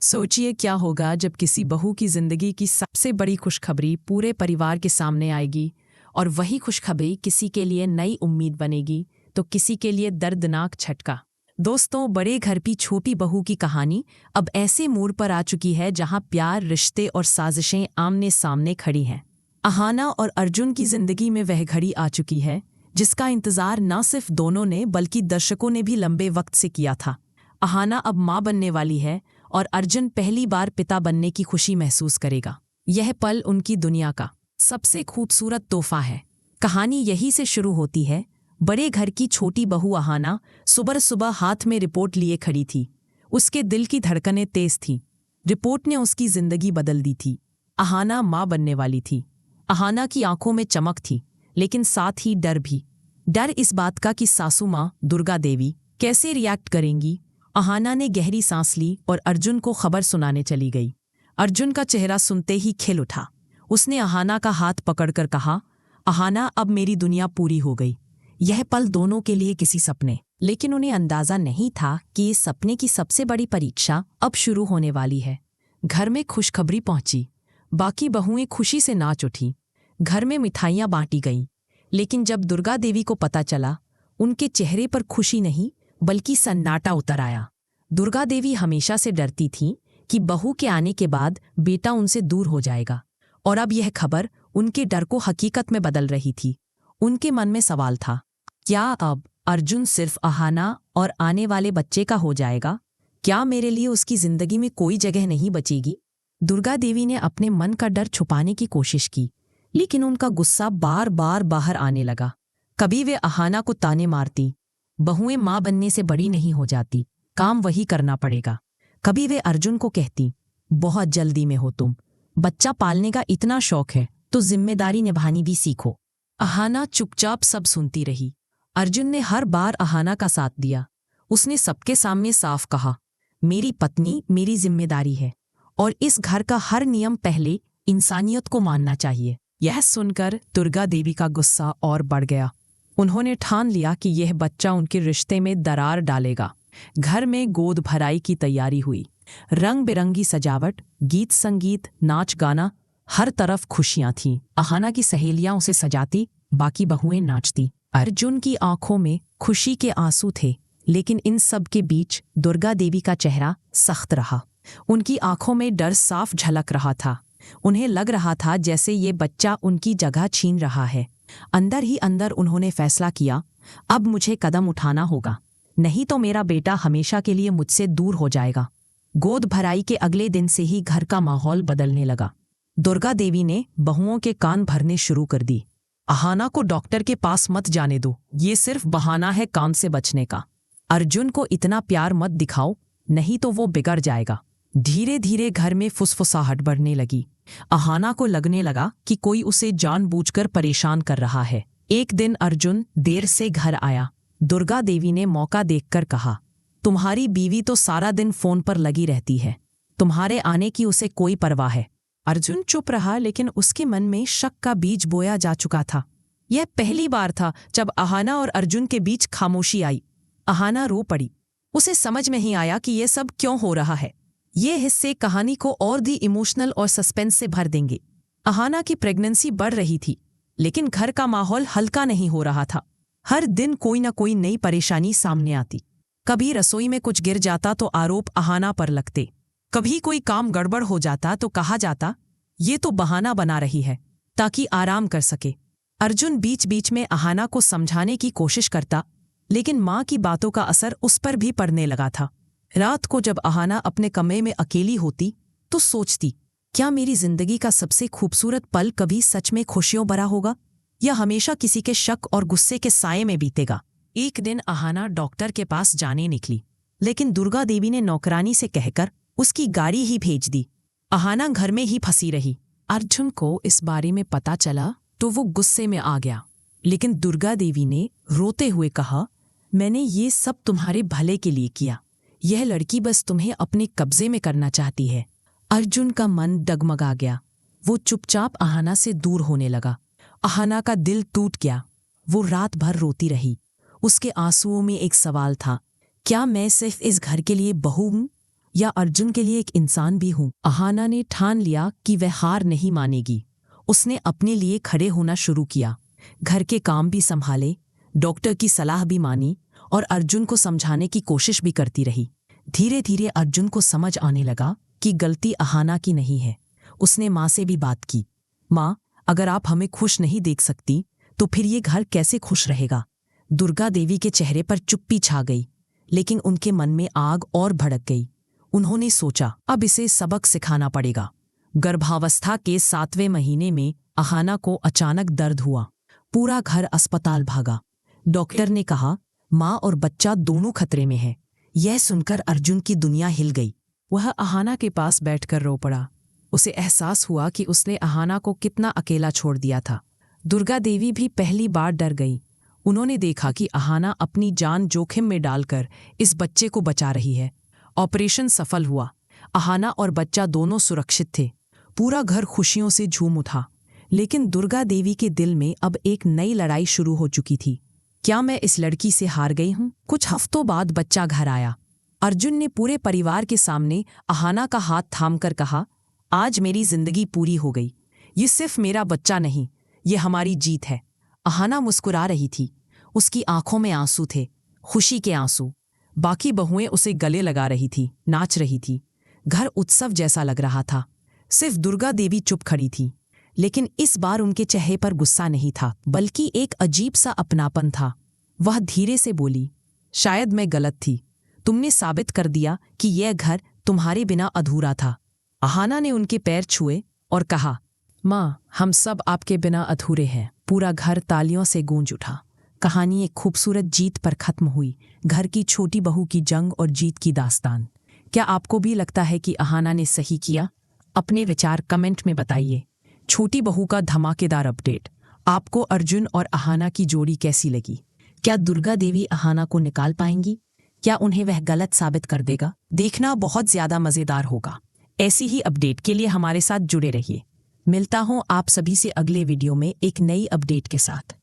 सोचिए क्या होगा जब किसी बहू की जिंदगी की सबसे बड़ी खुशखबरी पूरे परिवार के सामने आएगी और वही खुशखबरी किसी के लिए नई उम्मीद बनेगी तो किसी के लिए दर्दनाक झटका। दोस्तों, बड़े घर की छोटी बहू की कहानी अब ऐसे मोड़ पर आ चुकी है जहां प्यार, रिश्ते और साजिशें आमने सामने खड़ी हैं। अहाना और अर्जुन की जिंदगी में वह घड़ी आ चुकी है जिसका इंतजार न सिर्फ दोनों ने बल्कि दर्शकों ने भी लंबे वक्त से किया था। अहाना अब मां बनने वाली है और अर्जुन पहली बार पिता बनने की खुशी महसूस करेगा। यह पल उनकी दुनिया का सबसे खूबसूरत तोहफा है। कहानी यहीं से शुरू होती है। बड़े घर की छोटी बहू अहाना सुबह सुबह हाथ में रिपोर्ट लिए खड़ी थी। उसके दिल की धड़कनें तेज थीं। रिपोर्ट ने उसकी जिंदगी बदल दी थी। अहाना मां बनने वाली थी। अहाना की आंखों में चमक थी, लेकिन साथ ही डर भी। डर इस बात का कि सासू मां दुर्गा देवी कैसे रिएक्ट करेंगी। अहाना ने गहरी सांस ली और अर्जुन को खबर सुनाने चली गई। अर्जुन का चेहरा सुनते ही खिल उठा। उसने अहाना का हाथ पकड़कर कहा, अहाना, अब मेरी दुनिया पूरी हो गई। यह पल दोनों के लिए किसी सपने, लेकिन उन्हें अंदाजा नहीं था कि इस सपने की सबसे बड़ी परीक्षा अब शुरू होने वाली है। घर में खुशखबरी पहुंची। बाकी बहुएं खुशी से नाच उठी। घर में मिठाइयां बांटी गईं। लेकिन जब दुर्गा देवी को पता चला, उनके चेहरे पर खुशी नहीं बल्कि सन्नाटा उतर आया। दुर्गा देवी हमेशा से डरती थीं कि बहू के आने के बाद बेटा उनसे दूर हो जाएगा, और अब यह खबर उनके डर को हकीकत में बदल रही थी। उनके मन में सवाल था, क्या अब अर्जुन सिर्फ अहाना और आने वाले बच्चे का हो जाएगा? क्या मेरे लिए उसकी जिंदगी में कोई जगह नहीं बचेगी? दुर्गा देवी ने अपने मन का डर छुपाने की कोशिश की, लेकिन उनका गुस्सा बार बार बाहर आने लगा। कभी वे अहाना को ताने मारती, बहुएं मां बनने से बड़ी नहीं हो जाती, काम वही करना पड़ेगा। कभी वे अर्जुन को कहती, बहुत जल्दी में हो तुम, बच्चा पालने का इतना शौक है तो जिम्मेदारी निभानी भी सीखो। अहाना चुपचाप सब सुनती रही। अर्जुन ने हर बार अहाना का साथ दिया। उसने सबके सामने साफ कहा, मेरी पत्नी मेरी जिम्मेदारी है और इस घर का हर नियम पहले इंसानियत को मानना चाहिए। यह सुनकर दुर्गा देवी का गुस्सा और बढ़ गया। उन्होंने ठान लिया कि यह बच्चा उनके रिश्ते में दरार डालेगा। घर में गोद भराई की तैयारी हुई। रंग बिरंगी सजावट, गीत संगीत, नाच गाना, हर तरफ खुशियां थीं। अहाना की सहेलियां उसे सजाती, बाकी बहुएं नाचती। अर्जुन की आंखों में खुशी के आंसू थे, लेकिन इन सब के बीच दुर्गा देवी का चेहरा सख्त रहा। उनकी आंखों में डर साफ झलक रहा था। उन्हें लग रहा था जैसे ये बच्चा उनकी जगह छीन रहा है। अंदर ही अंदर उन्होंने फैसला किया, अब मुझे कदम उठाना होगा, नहीं तो मेरा बेटा हमेशा के लिए मुझसे दूर हो जाएगा। गोद भराई के अगले दिन से ही घर का माहौल बदलने लगा। दुर्गा देवी ने बहुओं के कान भरने शुरू कर दी। अहाना को डॉक्टर के पास मत जाने दो, ये सिर्फ बहाना है काम से बचने का। अर्जुन को इतना प्यार मत दिखाओ, नहीं तो वो बिगड़ जाएगा। धीरे धीरे घर में फुसफुसाहट बढ़ने लगी। अहाना को लगने लगा कि कोई उसे जानबूझकर परेशान कर रहा है। एक दिन अर्जुन देर से घर आया। दुर्गा देवी ने मौका देखकर कहा, तुम्हारी बीवी तो सारा दिन फोन पर लगी रहती है, तुम्हारे आने की उसे कोई परवाह है? अर्जुन चुप रहा, लेकिन उसके मन में शक का बीज बोया जा चुका था। यह पहली बार था जब अहाना और अर्जुन के बीच खामोशी आई। अहाना रो पड़ी। उसे समझ में ही आया कि यह सब क्यों हो रहा है। ये हिस्से कहानी को और भी इमोशनल और सस्पेंस से भर देंगे। अहाना की प्रेगनेंसी बढ़ रही थी, लेकिन घर का माहौल हल्का नहीं हो रहा था। हर दिन कोई ना कोई नई परेशानी सामने आती। कभी रसोई में कुछ गिर जाता तो आरोप अहाना पर लगते। कभी कोई काम गड़बड़ हो जाता तो कहा जाता, ये तो बहाना बना रही है ताकि आराम कर सके। अर्जुन बीच बीच में अहाना को समझाने की कोशिश करता, लेकिन माँ की बातों का असर उस पर भी पड़ने लगा था। रात को जब अहाना अपने कमरे में अकेली होती तो सोचती, क्या मेरी जिंदगी का सबसे खूबसूरत पल कभी सच में खुशियों भरा होगा, या हमेशा किसी के शक और गुस्से के साये में बीतेगा? एक दिन अहाना डॉक्टर के पास जाने निकली, लेकिन दुर्गा देवी ने नौकरानी से कहकर उसकी गाड़ी ही भेज दी। अहाना घर में ही फंसी रही। अर्जुन को इस बारे में पता चला तो वो गुस्से में आ गया, लेकिन दुर्गा देवी ने रोते हुए कहा, मैंने ये सब तुम्हारे भले के लिए किया, यह लड़की बस तुम्हें अपने कब्जे में करना चाहती है। अर्जुन का मन डगमगा गया। वो चुपचाप अहाना से दूर होने लगा। अहाना का दिल टूट गया। वो रात भर रोती रही। उसके आंसुओं में एक सवाल था, क्या मैं सिर्फ इस घर के लिए बहू हूं, या अर्जुन के लिए एक इंसान भी हूँ। अहाना ने ठान लिया कि वह हार नहीं मानेगी। उसने अपने लिए खड़े होना शुरू किया, घर के काम भी संभाले, डॉक्टर की सलाह भी मानी और अर्जुन को समझाने की कोशिश भी करती रही। धीरे धीरे अर्जुन को समझ आने लगा कि गलती अहाना की नहीं है। उसने माँ से भी बात की। माँ, अगर आप हमें खुश नहीं देख सकती तो फिर ये घर कैसे खुश रहेगा? दुर्गा देवी के चेहरे पर चुप्पी छा गई, लेकिन उनके मन में आग और भड़क गई। उन्होंने सोचा, अब इसे सबक सिखाना पड़ेगा। गर्भावस्था के 7वें महीने में अहाना को अचानक दर्द हुआ। पूरा घर अस्पताल भागा। डॉक्टर ने कहा, माँ और बच्चा दोनों खतरे में है। यह सुनकर अर्जुन की दुनिया हिल गई। वह अहाना के पास बैठकर रो पड़ा। उसे एहसास हुआ कि उसने अहाना को कितना अकेला छोड़ दिया था। दुर्गा देवी भी पहली बार डर गई। उन्होंने देखा कि अहाना अपनी जान जोखिम में डालकर इस बच्चे को बचा रही है। ऑपरेशन सफल हुआ। अहाना और बच्चा दोनों सुरक्षित थे। पूरा घर खुशियों से झूम उठा। लेकिन दुर्गा देवी के दिल में अब एक नई लड़ाई शुरू हो चुकी थी। क्या मैं इस लड़की से हार गई हूँ? कुछ हफ्तों बाद बच्चा घर आया। अर्जुन ने पूरे परिवार के सामने अहाना का हाथ थामकर कहा, आज मेरी जिंदगी पूरी हो गई। ये सिर्फ मेरा बच्चा नहीं, ये हमारी जीत है। अहाना मुस्कुरा रही थी। उसकी आंखों में आंसू थे, खुशी के आंसू। बाकी बहुएं उसे गले लगा रही थी, नाच रही थी। घर उत्सव जैसा लग रहा था। सिर्फ दुर्गा देवी चुप खड़ी थी। लेकिन इस बार उनके चेहरे पर गुस्सा नहीं था, बल्कि एक अजीब सा अपनापन था। वह धीरे से बोली, शायद मैं गलत थी। तुमने साबित कर दिया कि यह घर तुम्हारे बिना अधूरा था। अहाना ने उनके पैर छुए और कहा, माँ, हम सब आपके बिना अधूरे हैं। पूरा घर तालियों से गूंज उठा। कहानी एक खूबसूरत जीत पर खत्म हुई। घर की छोटी बहू की जंग और जीत की दास्तान। क्या आपको भी लगता है कि अहाना ने सही किया? अपने विचार कमेंट में बताइए। छोटी बहू का धमाकेदार अपडेट। आपको अर्जुन और अहाना की जोड़ी कैसी लगी? क्या दुर्गा देवी अहाना को निकाल पाएंगी? क्या उन्हें वह गलत साबित कर देगा? देखना बहुत ज्यादा मजेदार होगा। ऐसी ही अपडेट के लिए हमारे साथ जुड़े रहिए। मिलता हूं आप सभी से अगले वीडियो में एक नई अपडेट के साथ।